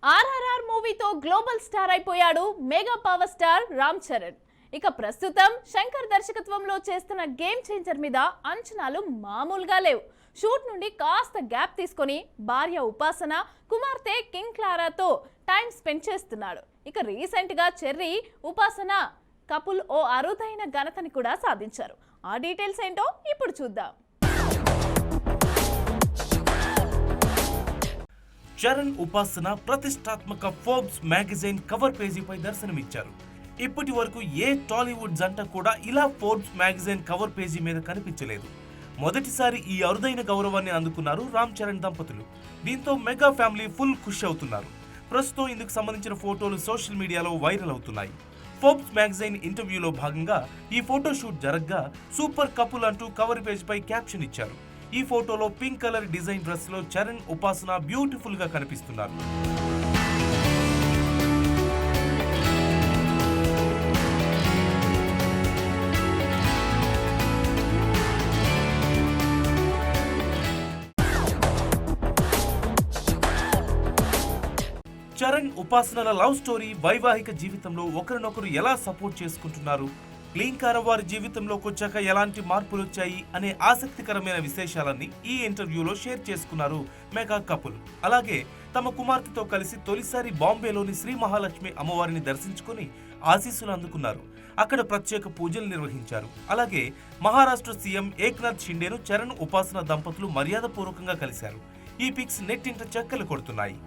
ఆర్ఆర్ఆర్ మూవీతో global star అయిపోయాడు mega power star Ram Charan. ఇక ప్రస్తుతం శంకర్ దర్శకత్వంలో చేస్తున్న గేమ్ చేంజర్ మీద అంచనాలు మామూలుగా లేవు. షూట్ నుండి కాస్త గ్యాప్ తీసుకొని భార్య ఉపాసన, కుమార్తె కింగ్ క్లారాతో టైం స్పెండ్ చేస్తున్నాడు. ఇక రీసెంట్ గా చెర్రీ, ఉపాసన కపుల్ ఓ అరుదైన ఘనతని కూడా సాధించారు. ఆ డీటెయిల్స్ ఏంటో ఇప్పుడు చూద్దాం. చరణ్, ఉపాసన ప్రతిష్టాత్మక ఫోర్బ్స్ మ్యాగజైన్ కవర్ పేజీపై దర్శనమిచ్చారు. ఇప్పటి వరకు ఏ టాలీవుడ్ జంట కూడా ఇలా ఫోర్బ్స్ మ్యాగజైన్ కవర్ పేజీ మీద కనిపించలేదు. మొదటిసారి ఈ అరుదైన గౌరవాన్ని అందుకున్నారు రామ్ చరణ్ దంపతులు. దీంతో మెగా ఫ్యామిలీ ఫుల్ ఖుషి అవుతున్నారు. ప్రస్తుతం ఇందుకు సంబంధించిన ఫోటోలు సోషల్ మీడియాలో వైరల్ అవుతున్నాయి. ఫోర్బ్స్ మ్యాగజైన్ ఇంటర్వ్యూలో భాగంగా ఈ ఫోటో షూట్ జరగ్గా సూపర్ కపుల్ అంటూ కవర్ పేజీపై క్యాప్షన్ ఇచ్చారు. ఈ ఫోటోలో పింక్ కలర్ డిజైన్ డ్రెస్ లో చరణ్, ఉపాసన బ్యూటిఫుల్ గా కనిపిస్తున్నారు. చరణ్, ఉపాసనల లవ్ స్టోరీ, వైవాహిక జీవితంలో ఒకరినొకరు ఎలా సపోర్ట్ చేసుకుంటున్నారు, క్లీంకార వారి జీవితంలోకి వచ్చాక ఎలాంటి మార్పులు వచ్చాయి అనే ఆసక్తికరమైన విశేషాలన్నీ ఈ ఇంటర్వ్యూలో షేర్ చేసుకున్నారు మెగా కపుల్. అలాగే తమ కుమార్తెతో కలిసి తొలిసారి బాంబేలోని శ్రీ మహాలక్ష్మి అమ్మవారిని దర్శించుకుని ఆశీస్సులు అందుకున్నారు. అక్కడ ప్రత్యేక పూజలు నిర్వహించారు. అలాగే మహారాష్ట్ర సీఎం ఏక్నాథ్ షిండేను చరణ్, ఉపాసన దంపతులు మర్యాదపూర్వకంగా కలిశారు. ఈ పిక్స్ నెట్టింట చక్కలు కొడుతున్నాయి.